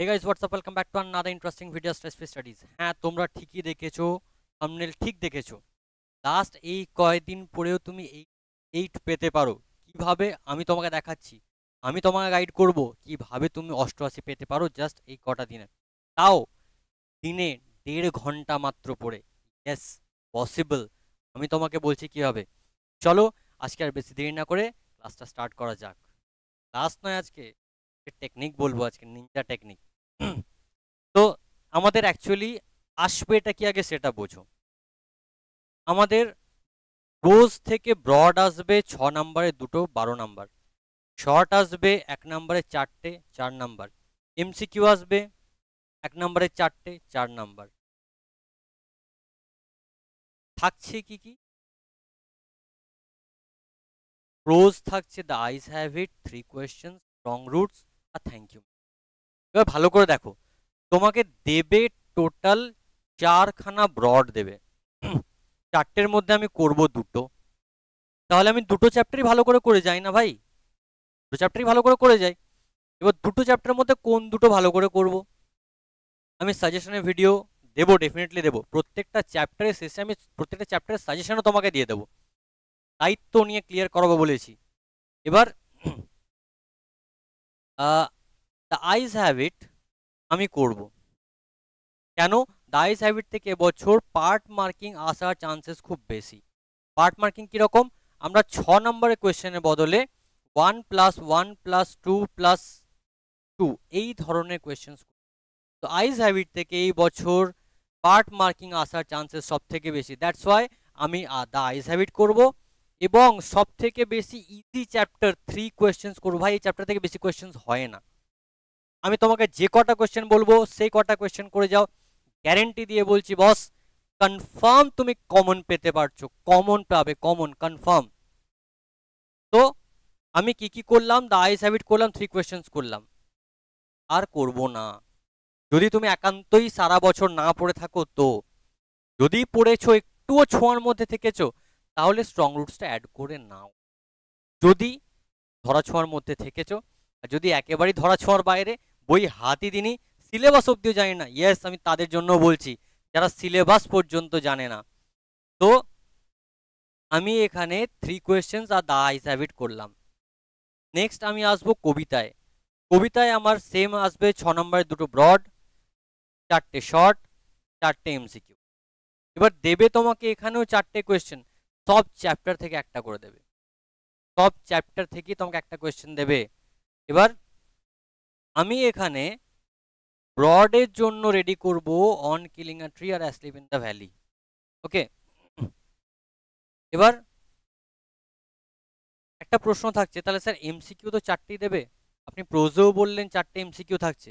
Hey guys, what's up? Welcome back to another interesting video, Stress Free Studies. হ্যাঁ, তোমরা ঠিকই দেখেছো, thumbnail ঠিক দেখেছো। লাস্ট এই কয়েকদিন পরেও তুমি 8 পেতে পারো। কিভাবে আমি তোমাকে দেখাচ্ছি। আমি তোমাকে গাইড করব কিভাবে তুমি 88 পেতে পারো জাস্ট এই কটা দিনে। তাও দিনে 1.5 ঘন্টা মাত্র পড়ে। Yes, possible. আমি তোমাকে বলছি কিভাবে। চলো আজকে আর বেশি দেরি না করে ক্লাসটা স্টার্ট করা যাক। ক্লাস নয় আজকে, টেকনিক বলবো, আজকে নিনজা টেকনিক। তো আমাদের অ্যাকচুয়ালি আসবেটা কি আগে সেটা বোঝো। আমাদের রোজ থেকে ব্রড আসবে 6 নম্বরে দুটো 12 নাম্বার, শর্ট আসবে 1 নম্বরে 4টে 4 নাম্বার, এমসিকিউ আসবে 1 নম্বরে 4টে 4 নাম্বার। থাকছে কি কি? রোজ থাকছে the eyes have it, 3 question, রং রুটস আর থ্যাংক ইউ। এবার ভালো করে দেখো, তোমাকে দেবে টোটাল 4খানা ব্রড দেবে। 4টের মধ্যে আমি করব দুটো, তাহলে আমি দুটো চ্যাপ্টারই ভালো করে যাই না ভাই? দুটো চ্যাপ্টারই ভালো করে যাই। এবার দুটো চ্যাপ্টারের মধ্যে কোন দুটো ভালো করে করব? আমি সাজেশনের ভিডিও দেবো, ডেফিনেটলি দেবো। প্রত্যেকটা চ্যাপ্টারের শেষে আমি প্রত্যেকটা চ্যাপ্টারের সাজেশনও তোমাকে দিয়ে দেবো, দায়িত্ব নিয়ে ক্লিয়ার করাবো বলেছি। এবার দ্য আইস হ্যাবিট আমি করব কেন? দ্য আইস হ্যাবিট থেকে এবছর পার্ট মার্কিং আসার চান্সেস খুব বেশি। পার্ট মার্কিং কীরকম? আমরা 6 নম্বরের কোয়েশ্চেনের বদলে 1+1+2+2 এই ধরনের কোয়েশ্চেন। তো আইস হ্যাবিট থেকে এই বছর পার্ট মার্কিং আসার চান্সেস সব থেকে বেশি। দ্যাটস ওয়াই আমি দ্য আইস হ্যাবিট করবো এবং সব থেকে বেশি ইজি চ্যাপ্টার 3 কোয়েশ্চেন্স করবো। ভাই এই চ্যাপ্টার থেকে বেশি কোয়েশ্চেন্স হয় না। আমি তোমাকে যে কটা কোয়েশ্চেন বলবো সেই কটা কোয়েশ্চেন করে যাও, গ্যারেন্টি দিয়ে বলছি বস, কনফার্ম তুমি কমন পেতে পারছো, কমন পাবে, কমন কনফার্ম। তো আমি কি করলাম? দ্য আইস হ্যাবিট করলাম, 3 কোয়েশ্চেন্স করলাম, আর করব না। যদি তুমি একান্তই সারা বছর না পড়ে থাকো, তো যদি পড়েছো একটুও ছোঁয়ার মধ্যে থেকেছো, তাহলে স্ট্রং রুটসটা অ্যাড করে নাও। যদি ধরা ছোঁয়ার মধ্যে থেকেছো, আর যদি একেবারেই ধরা ছোঁয়ার বাইরে, বই হাতই দিনই, সিলেবাস অব্দিও জানি না, ইয়েস আমি তাদের জন্য বলছি যারা সিলেবাস পর্যন্ত জানে না। তো আমি এখানে 3 কোয়েশ্চেন্স আর দ্য আইস হ্যাবিট করলাম। নেক্সট আমি আসবো কবিতায়। কবিতায় আমার সেম আসবে 6 নম্বরের দুটো ব্রড, 4টে শর্ট, 4টে এমসিকিউ। এবার দেবে তোমাকে এখানেও 4টে কোয়েশ্চেন, সব চ্যাপ্টার থেকে একটা করে দেবে, সব চ্যাপ্টার থেকে তোমাকে একটা কোয়েশ্চেন দেবে। এবার আমি এখানে ব্রডের জন্য রেডি করব অন কিলিং আ ট্রি আর asleep in the valley. Okay, এবার একটা প্রশ্ন থাকছে, তাহলে স্যার এমসিকিউ তো 4টেই দেবে, আপনি প্রোজেও বললেন 4টে এমসিকিউ থাকছে,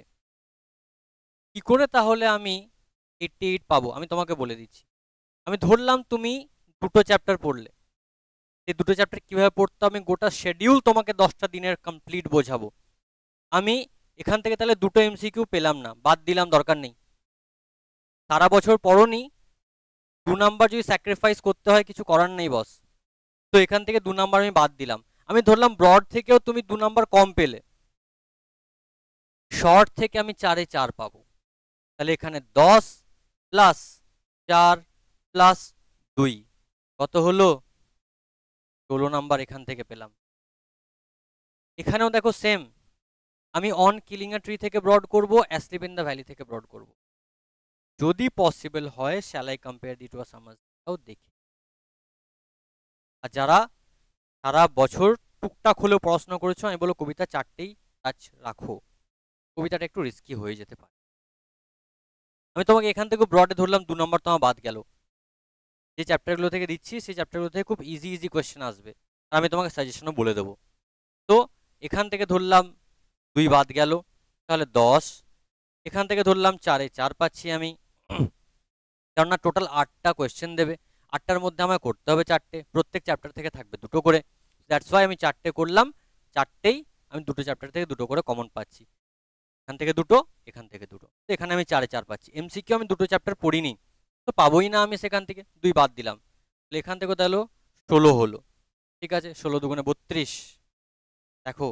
কি করে তাহলে আমি 88 পাবো? আমি তোমাকে বলে দিচ্ছি। আমি ধরলাম তুমি দুটো চ্যাপ্টার পড়লে, এই দুটো চ্যাপ্টার কীভাবে পড়তে হবে গোটা শেডিউল তোমাকে 10টা দিনের কমপ্লিট বোঝাবো। আমি এখান থেকে তাহলে দুটো এমসিকিউ পেলাম না, বাদ দিলাম, দরকার নেই। সারা বছর পড়োনি, 2 নাম্বার যদি স্যাক্রিফাইস করতে হয় কিছু করার নেই বস। তো এখান থেকে 2 নাম্বার আমি বাদ দিলাম। আমি ধরলাম ব্রড থেকেও তুমি 2 নাম্বার কম পেলে, শর্ট থেকে আমি 4-এ 4 পাবো, তাহলে এখানে 10 প্লাস 4 প্লাস 2 কত হলো? 16 নাম্বার এখান থেকে পেলাম। এখানেও দেখো সেম, আমি অন কিলিং আ ট্রি থেকে ব্রড করব, অ্যাসলিপ ইন দ্য ভ্যালি থেকে ব্রড করব। যদি পসিবল হয় shall I compare thee to a সামারটাও দেখি। আর যারা সারা বছর টুকটাক হলেও পড়াশোনা করেছো, আমি বলবো কবিতা 4টেই টাচ রাখো, কবিতাটা একটু রিস্কি হয়ে যেতে পারে। আমি তোমাকে এখান থেকে ব্রডে ধরলাম, 2 নাম্বার তোমার বাদ গেল। যে চ্যাপ্টারগুলো থেকে দিচ্ছি সেই চ্যাপ্টারগুলো থেকে খুব ইজি কোয়েশ্চেন আসবে, আর আমি তোমাকে সাজেশনও বলে দেবো। তো এখান থেকে ধরলাম 2 বাদ গেল, তাহলে 10। এখান থেকে ধরলাম 4-এ 4 পাচ্ছি আমি, কেননা টোটাল 8টা কোয়েশ্চেন দেবে, 8টার মধ্যে আমায় করতে হবে 4টে, প্রত্যেক চ্যাপ্টার থেকে থাকবে দুটো করে। দ্যাটস ওয়াই আমি 4টে করলাম, 4টেই আমি দুটো চ্যাপ্টার থেকে দুটো করে কমন পাচ্ছি, এখান থেকে দুটো, এখান থেকে দুটো। তো এখানে আমি 4-এ 4 পাচ্ছি। এমসিকিউ আমি দুটো চ্যাপ্টার পড়িনি, তো পাবোই না আমি, সেখান থেকে 2 বাদ দিলাম, তাহলে এখান থেকে তাহলে 16 হলো। ঠিক আছে, 16×2 = 32। দেখো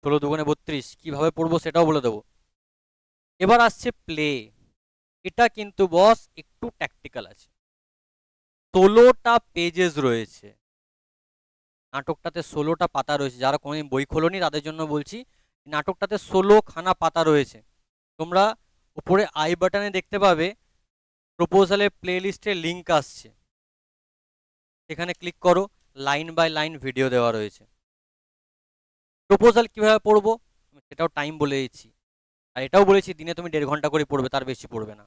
16×2 = 32 কীভাবে পড়বো সেটাও বলে দেবো। এবার আসছে প্লে। এটা কিন্তু বস একটু ট্যাকটিক্যাল আছে, 16টা পেজেস রয়েছে নাটকটাতে, 16টা পাতা রয়েছে। যারা কোনোদিন বই খোলনি তাদের জন্য বলছি, নাটকটাতে 16খানা পাতা রয়েছে। তোমরা উপরে আই বাটনে দেখতে পাবে প্রপোজালের প্লে লিস্টের লিঙ্ক আসছে, সেখানে ক্লিক করো, লাইন বাই লাইন ভিডিও দেওয়া রয়েছে। প্রপোজাল কিভাবে পড়বো সেটাও টাইম বলে দিচ্ছি, আর এটাও বলেছি দিনে তুমি 1.5 ঘন্টা করে পড়বে, তার বেশি পড়বে না।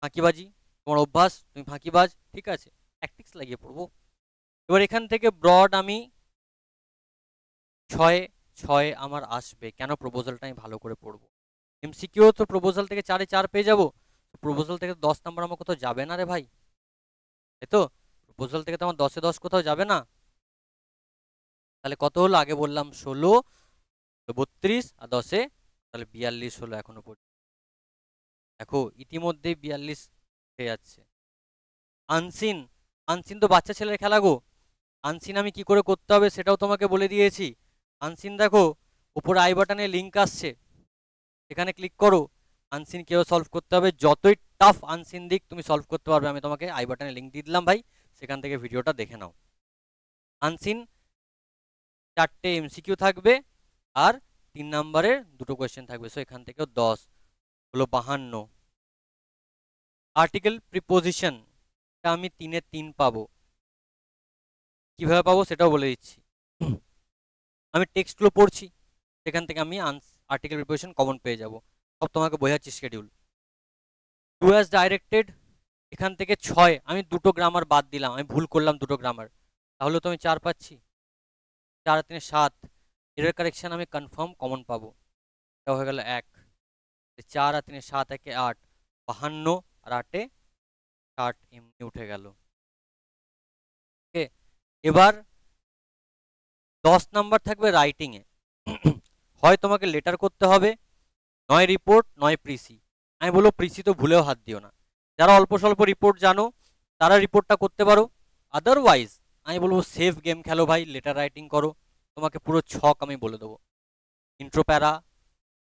ফাঁকিবাজি তোমার অভ্যাস, তুমি ফাঁকিবাজ, ঠিক আছে, ট্যাকটিক্স লাগিয়ে পড়বো। এবার এখান থেকে ব্রড আমি 6 আমার আসবে, কেন? প্রপোজালটা আমি ভালো করে পড়বো। এমসিকিউ তো প্রপোজাল থেকে 4-এ 4 পেয়ে যাবো, প্রপোজাল থেকে 10 নাম্বার আমার কোথাও যাবে না রে ভাই, তাই তো? প্রপোজাল থেকে তো আমার 10-এ 10 কোথাও যাবে না। তাহলে কত হলো? আগে বললাম 16, 32 আর 10-এ তাহলে 42 হলো এখনো পর্যন্ত। দেখো ইতিমধ্যেই 42 হয়ে যাচ্ছে। আনসিন, আনসিন তো বাচ্চা ছেলের খেলা গো। আনসিন আমি কি করে করতে হবে সেটাও তোমাকে বলে দিয়েছি। আনসিন দেখো উপরে আই বাটনে লিঙ্ক আসছে, এখানে ক্লিক করো, আনসিন কেউ সলভ করতে হবে, যতই টাফ আনসিন দিক তুমি সলভ করতে পারবে। আমি তোমাকে আই বাটনে লিঙ্ক দিয়ে দিলাম ভাই, সেখান থেকে ভিডিওটা দেখে নাও। আনসিন 4টে এমসিকিউ থাকবে আর 3 নাম্বারের 2টো কোয়েশ্চেন থাকবে, সো এখান থেকেও 10 হলো 52। আর্টিকেল প্রিপোজিশন, এটা আমি 3-এ 3 পাবো, কিভাবে পাবো সেটাও বলে দিচ্ছি। আমি টেক্সটগুলো পড়ছি, সেখান থেকে আমি আর্টিকেল প্রিপোজিশন কমন পেয়ে যাব, সব তোমাকে বোঝাচ্ছি শিডিউল। ডু অ্যাজ ডাইরেক্টেড, এখান থেকে 6 আমি 2টো গ্রামার বাদ দিলাম, আমি ভুল করলাম 2টো গ্রামার, তাহলে তো আমি 4 পাচ্ছি, 4 আর 3 7, এরর কারেকশন আমি কনফার্ম কমন পাবো, এটা হয়ে গেল 1। 4 আর 3 7, 1 8, 52 আর 8-এ 60 এমনি উঠে গেল। ওকে, এবার 10 নাম্বার থাকবে রাইটিংয়ে। হয় তোমাকে লেটার করতে হবে, নয় রিপোর্ট, নয় প্রিসি। আমি বলবো প্রিসি তো ভুলেও হাত দিও না, যারা অল্প স্বল্প রিপোর্ট জানো তারা রিপোর্টটা করতে পারো, আদারওয়াইজ আমি বলবো সেফ গেম খেলো ভাই, লেটার রাইটিং করো। তোমাকে পুরো ছক আমি বলে দেবো, ইন্ট্রো প্যারা,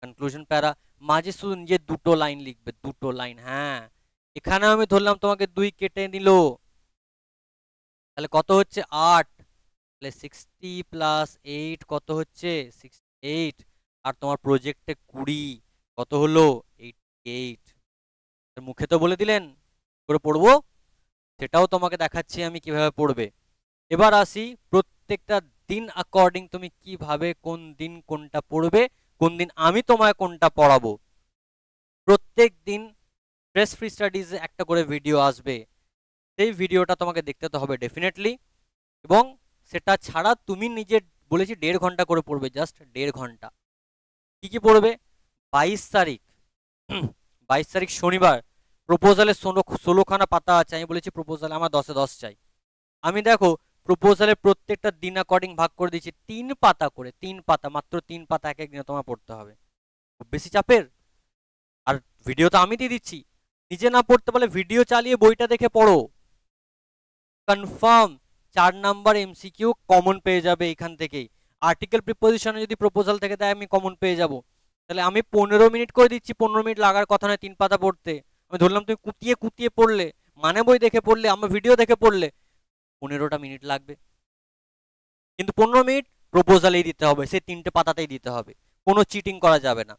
কনক্লুশন প্যারা, মাঝে শুধু নিজের 2টো লাইন লিখবে, 2টো লাইন। হ্যাঁ, এখানে আমি ধরলাম তোমাকে 2 কেটে নিল, তাহলে কত হচ্ছে 8, তাহলে 60 প্লাস 8 কত হচ্ছে 68, আর তোমার প্রজেক্টে 20 কত হলো 88। মুখে তো বলে দিলেন, করে পড়বো সেটাও তোমাকে দেখাচ্ছি আমি কিভাবে পড়বে। এবার আসি প্রত্যেকটা দিন অ্যাকর্ডিং তুমি কিভাবে কোন দিন কোনটা পড়বে, কোন দিন আমি তোমায় কোনটা পড়াবো। প্রত্যেক দিন স্ট্রেস ফ্রি স্টাডিজ একটা করে ভিডিও আসবে, সেই ভিডিওটা তোমাকে দেখতে তো হবে ডেফিনেটলি, এবং সেটা ছাড়া তুমি নিজে বলেছি 1.5 ঘন্টা করে পড়বে, জাস্ট 1.5 ঘন্টা। কি কি পড়বে? 22 তারিখ 22 তারিখ শনিবার প্রপোজালের 16খানা পাতা আছে, আমি বলেছি প্রপোজালে আমার 10-এ 10 চাই। আমি দেখো প্রপোজালের প্রত্যেকটা দিন অ্যাকর্ডিং ভাগ করে দিয়েছি 3 পাতা করে, 3 পাতা, মাত্র 3 পাতা এক এক দিনে তোমার পড়তে হবে, খুব বেশি চাপের। আর ভিডিও তো আমি দিয়ে দিচ্ছি, নিজে না পড়তে পারলে ভিডিও চালিয়ে বইটা দেখে পড়ো, কনফার্ম 4 নাম্বার এমসিকিউ কমন পেয়ে যাবে এখান থেকেই। আর্টিকেল প্রিপোজিশনে যদি প্রপোজাল থেকে দেয় আমি কমন পেয়ে যাব, তাহলে আমি 15 মিনিট করে দিচ্ছি, 15 মিনিট লাগার কথা নয় 3 পাতা পড়তে। আমি ধরলাম তুমি কুতিয়ে কুতিয়ে পড়লে, মানে বই দেখে পড়লে, আমার ভিডিও দেখে পড়লে 15টা মিনিট লাগবে, কিন্তু 15 মিনিট প্রপোজালেই দিতে হবে, সেই 3টে পাতাতেই দিতে হবে, কোনো চিটিং করা যাবে না।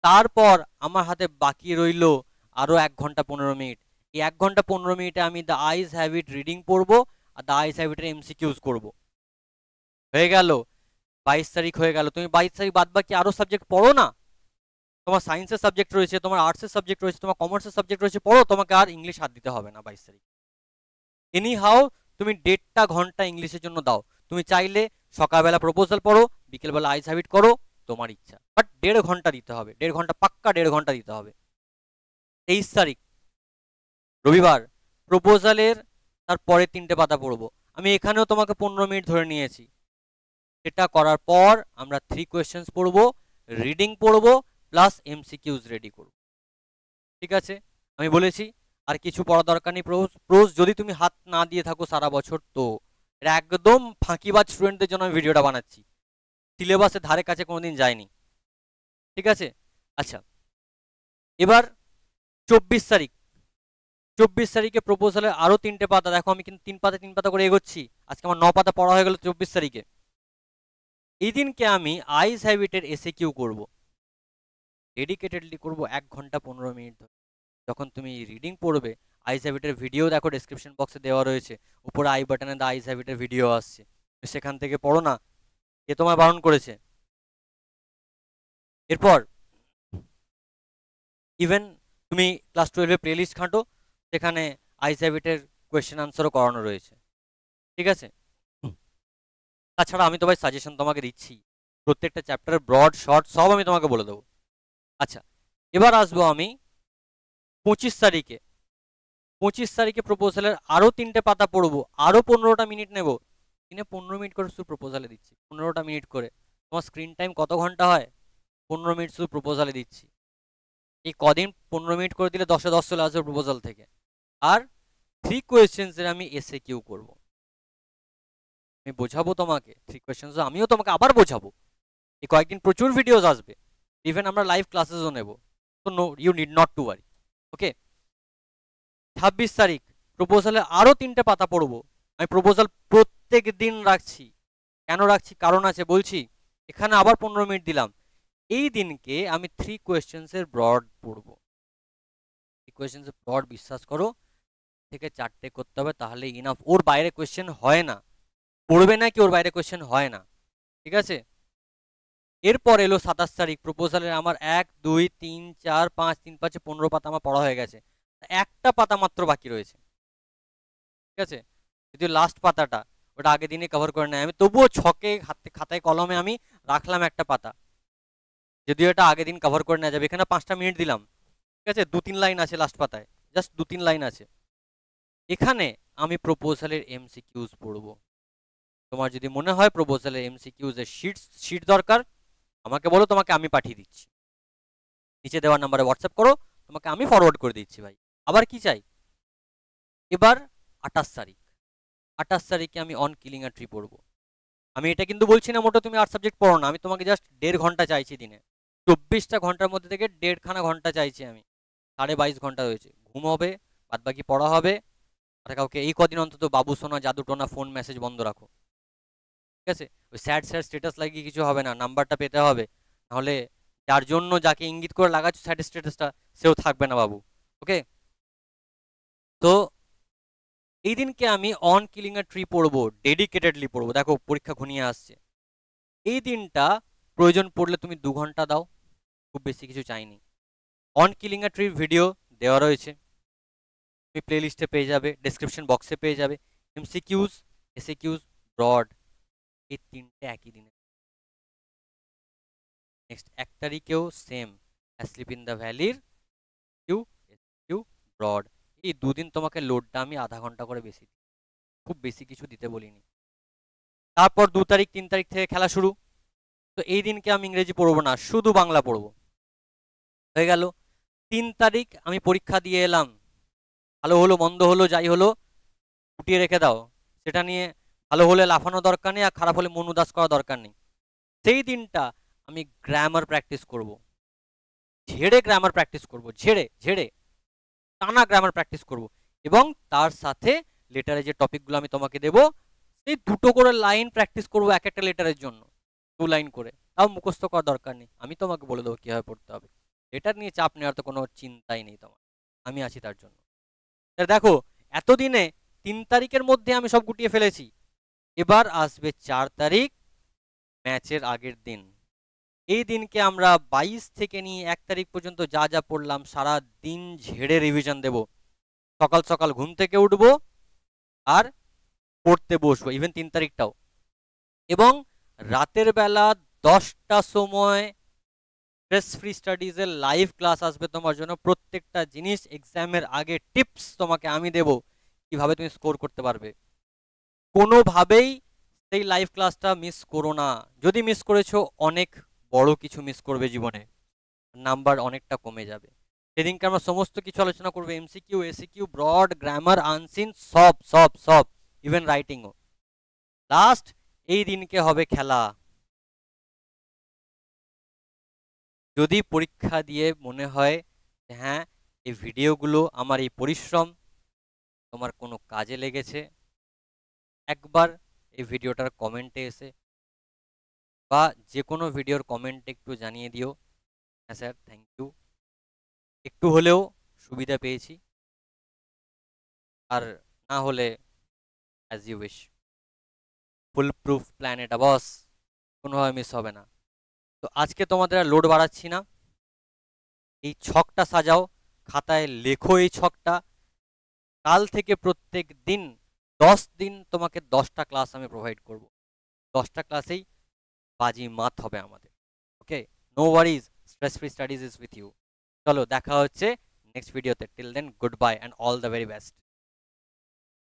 তারপর আমার হাতে বাকি রইল আরও 1 ঘন্টা 15 মিনিট। এই 1 ঘন্টা 15 মিনিটে আমি দ্য আইজ হ্যাবিট রিডিং পড়বো আর দ্য আইজ হ্যাবিটের এমসিকিউজ করবো। হয়ে গেল 22 তারিখ হয়ে গেল। তুমি 22 তারিখ বাদ বাকি আরও সাবজেক্ট পড়ো না, তোমার সায়েন্সের সাবজেক্ট রয়েছে, তোমার আর্টসের সাবজেক্ট রয়েছে, তোমার কমার্সের সাবজেক্ট রয়েছে, পড়ো, তোমাকে আর ইংলিশ হাত দিতে হবে না 22 তারিখ। এনি হাও তুমি 1.5 ঘন্টা ইংলিশের জন্য দাও, তুমি চাইলে সকালবেলা প্রপোজাল পড়ো, বিকেলবেলা আইজ হ্যাবিট করো, তোমার ইচ্ছা, বাট 1.5 ঘন্টা দিতে হবে, 1.5 ঘন্টা পাক্কা, 1.5 ঘন্টা দিতে হবে। 23 তারিখ রবিবার প্রপোজালের তার পরে 3টে পাতা পড়বো, আমি এখানেও তোমাকে 15 মিনিট ধরে নিয়েছি। এটা করার পর আমরা 3 কোয়েশ্চেন্স পড়বো, রিডিং পড়বো, প্লাস এমসিকিউজ রেডি করবো, ঠিক আছে? আমি বলেছি আর কিছু পড়া দরকার নেই। প্রোজ যদি তুমি হাত না দিয়ে থাকো সারা বছর, তো এটা একদম ফাঁকিবাজ স্টুডেন্টদের জন্য আমি ভিডিওটা বানাচ্ছি, সিলেবাসের ধারে কাছে কোনোদিন যায়নি, ঠিক আছে? আচ্ছা, এবার 24 তারিখ, 24 তারিখে প্রপোজালের আরো 3টে পাতা। দেখো আমি কিন্তু 3 পাতা করে এগোচ্ছি, আজকে আমার 9 পাতা পড়া হয়ে গেল 24 তারিখে। এই দিনকে আমি আইস হ্যাবিটের এসে কিউ করবো, ডেডিকেটেডলি করব 1 ঘন্টা 15 মিনিট ধরে। যখন তুমি রিডিং পড়বে, আইস হ্যাবিটের ভিডিও দেখো, ডেসক্রিপশন বক্সে দেওয়া রয়েছে, উপরে আই বাটনে দা আইস হ্যাবিটের ভিডিও আসছে, সেখান থেকে পড়ো না, কে তোমায় বারণ করেছে। এরপর ইভেন তুমি ক্লাস 12-এ প্লে লিস্ট ঘাঁটো, সেখানে আইস হ্যাবিটের কোয়েশ্চেন আনসারও করানো রয়েছে, ঠিক আছে। তাছাড়া আমি তোমায় সাজেশন তোমাকে দিচ্ছি, প্রত্যেকটা চ্যাপ্টারের ব্রড শর্ট সব আমি তোমাকে বলে দেবো। আচ্ছা, এবার আসবো আমি 25 তারিখে। 25 তারিখে প্রপোজালের আরও 3টে পাতা পড়বো, আরও 15টা মিনিট নেব। দিনে 15 মিনিট করে শুধু প্রপোজালে দিচ্ছি, 15টা মিনিট করে। তোমার স্ক্রিন টাইম কত ঘন্টা হয়? 15 মিনিট শুধু প্রপোজালে দিচ্ছি। এই কদিন 15 মিনিট করে দিলে 10-এ 10 চলে আসবে প্রপোজাল থেকে। আর 3 কোয়েশ্চেন্সের আমি এসে কিউ করবো, আমি বোঝাবো তোমাকে 3 কোয়েশ্চেন্স, আমিও তোমাকে আবার বোঝাবো। এই কয়েকদিন প্রচুর ভিডিওস আসবে, ইভেন আমরা লাইভ ক্লাসেসও নেব, তো no you need not to worry, okay. 26 তারিখ প্রপোজালে আরও 3টে পাতা পড়বো। আমি প্রপোজাল প্রত্যেক দিন রাখছি, কেন রাখছি কারণ আছে বলছি। এখানে আবার 15 মিনিট দিলাম। এই দিনকে আমি 3 কোয়েশ্চেন্সের ব্রড পড়বো। 3 কোয়েশ্চেন্সের ব্রড, বিশ্বাস করো থেকে 4টে করতে হবে, তাহলে ইনাফ। ওর বাইরে কোয়েশ্চেন হয় না, পড়বে না কি ওর বাইরে কোয়েশ্চেন হয় না, ঠিক আছে। এরপর এলো 27 তারিখ, প্রপোজালের আমার 1 2 3 4 5 3 5 15 পাতা আমার পড়া হয়ে গেছে, একটা পাতা মাত্র বাকি রয়েছে, ঠিক আছে। যদি লাস্ট পাতাটা ওটা আগের দিনে কভার করে নেয়, আমি তবুও ছকে হাতে খাতায় কলমে আমি রাখলাম একটা পাতা, যদিও এটা আগের দিন কভার করে নেওয়া যাবে। এখানে 5টা মিনিট দিলাম, ঠিক আছে, 2-3 লাইন আছে লাস্ট পাতায়, জাস্ট 2-3 লাইন আছে। এখানে আমি প্রপোজালের এমসিকিউজ পড়বো। তোমার যদি মনে হয় প্রপোজালের এমসিকিউজ এর শিট দরকার, আমাকে বলো, তোমাকে আমি পাঠিয়ে দিচ্ছি, নিচে দেওয়ার নাম্বারে হোয়াটসঅ্যাপ করো, তোমাকে আমি ফরওয়ার্ড করে দিচ্ছি ভাই, আবার কি চাই। এবার 28 তারিখ, 28 তারিখে আমি অন কিলিং আ ট্রি পড়বো। আমি এটা কিন্তু বলছি না মোটো তুমি 8 সাবজেক্ট পড়ো না, আমি তোমাকে জাস্ট 1.5 ঘন্টা চাইছি দিনে। 24টা ঘন্টার মধ্যে থেকে 1.5খানা ঘন্টা চাইছি আমি, 22.5 ঘন্টা রয়েছে। ঘুম হবে, বাদ বাকি পড়া হবে। আর কাউকে এই কদিন অন্তত বাবু সোনা জাদু টোনা ফোন মেসেজ বন্ধ রাখো, ঠিক আছে। ওই স্যাড স্যাড স্ট্যাটাস লাগিয়ে কিছু হবে না, নাম্বারটা পেতে হবে, নাহলে যার জন্য যাকে ইঙ্গিত করে লাগাচ্ছ স্যাড স্ট্যাটাসটা, সেও থাকবে না বাবু, ওকে। তো এই দিনকে আমি অন কিলিং আ ট্রি পড়বো, ডেডিকেটেডলি পড়বো। দেখো পরীক্ষা ঘনিয়ে আসছে, এই দিনটা প্রয়োজন পড়লে তুমি 2 ঘন্টা দাও, খুব বেশি কিছু চাইনি। অন কিলিং আ ট্রির ভিডিও দেওয়া রয়েছে, তুমি প্লে লিস্টে পেয়ে যাবে, ডেসক্রিপশন বক্সে পেয়ে যাবে। এমসিকিউজ, এসিকিউজ, ব্রড, এই 3টে একই দিনে। নেক্সট 1 তারিখেও সেম, অ্যাসলিপ ইন দ্য ভ্যালির কিউ, কিউ, ব্রড। এই 2 দিন তোমাকে লোডটা আমি আধা ঘন্টা করে বেশি দিই, খুব বেশি কিছু দিতে বলিনি। তারপর 2 তারিখ 3 তারিখ থেকে খেলা শুরু, তো এই দিনকে আমি ইংরেজি পড়বো না, শুধু বাংলা পড়বো। হয়ে গেল। 3 তারিখ আমি পরীক্ষা দিয়ে এলাম, ভালো হলো মন্দ হলো যাই হলো উঠিয়ে রেখে দাও, সেটা নিয়ে ভালো হলে লাফানো দরকার নেই, আর খারাপ হলে মন উদাস করা দরকার নেই। সেই দিনটা আমি গ্রামার প্র্যাকটিস করব, ঝেড়ে গ্রামার প্র্যাকটিস করব, ঝেড়ে ঝেড়ে টানা গ্রামার প্র্যাকটিস করব। এবং তার সাথে লেটারে যে টপিকগুলো আমি তোমাকে দেব, সেই 2টো করে লাইন প্র্যাকটিস করব এক একটা লেটারের জন্য, 2 লাইন করে, তাও মুখস্থ করার দরকার নেই, আমি তোমাকে বলে দেবো কীভাবে পড়তে হবে। এটার নিয়ে চাপ নেওয়ার তো কোনো চিন্তাই নেই তোমার, আমি আছি তার জন্য। দেখো এতদিনে 3 তারিখের মধ্যে আমি সব গুটিয়ে ফেলেছি। এবার আসবে 4 তারিখ, ম্যাচের আগের দিন। এই দিনকে আমরা 22 থেকে নিয়ে 1 তারিখ পর্যন্ত যা যা পড়লাম সারা দিন ঝেড়ে রিভিশন দেব। সকাল সকাল ঘুম থেকে উঠবো আর পড়তে বসবো, ইভেন 3 তারিখটাও। এবং রাতের বেলা 10টার সময় স্ট্রেস ফ্রি স্টাডিজের লাইভ ক্লাস আসবে তোমার জন্য। প্রত্যেকটা জিনিস এক্সামের আগে টিপস তোমাকে আমি দেব, কিভাবে তুমি স্কোর করতে পারবে। কোনোভাবেই সেই লাইভ ক্লাসটা মিস করো না, যদি মিস করেছো অনেক বড় কিছু মিস করবে জীবনে, নাম্বার অনেকটা কমে যাবে। সেদিনকে আমরা সমস্ত কিছু আলোচনা করবো, MCQ, SCQ, broad, grammar, unseen, সব সব সব, ইভেন রাইটিংও। লাস্ট এই দিনকে হবে খেলা। যদি পরীক্ষা দিয়ে মনে হয় হ্যাঁ, এই ভিডিওগুলো, আমার এই পরিশ্রম তোমার কোনো কাজে লেগেছে, একবার এই ভিডিওটার কমেন্টে এসে বা যে কোনো ভিডিওর কমেন্টে একটু জানিয়ে দিও, হ্যাঁ স্যার থ্যাংক ইউ, একটু হলেও সুবিধা পেয়েছি। আর না হলে as you wish, foolproof plan এটা বস, কোনোভাবে মিস হবে না। তো আজকে তোমাদের আর লোড বাড়াচ্ছি না, এই ছকটা সাজাও, খাতায় লেখো এই ছকটা। কাল থেকে প্রত্যেক দিন 10 দিন তোমাকে 10টা ক্লাস আমি প্রোভাইড করব, 10টা ক্লাসেই বাজি মাত হবে আমাদের। Okay, no worries, stress free studies is with you. চলো দেখা হচ্ছে নেক্সট ভিডিওতে, till then good bye and all the very best.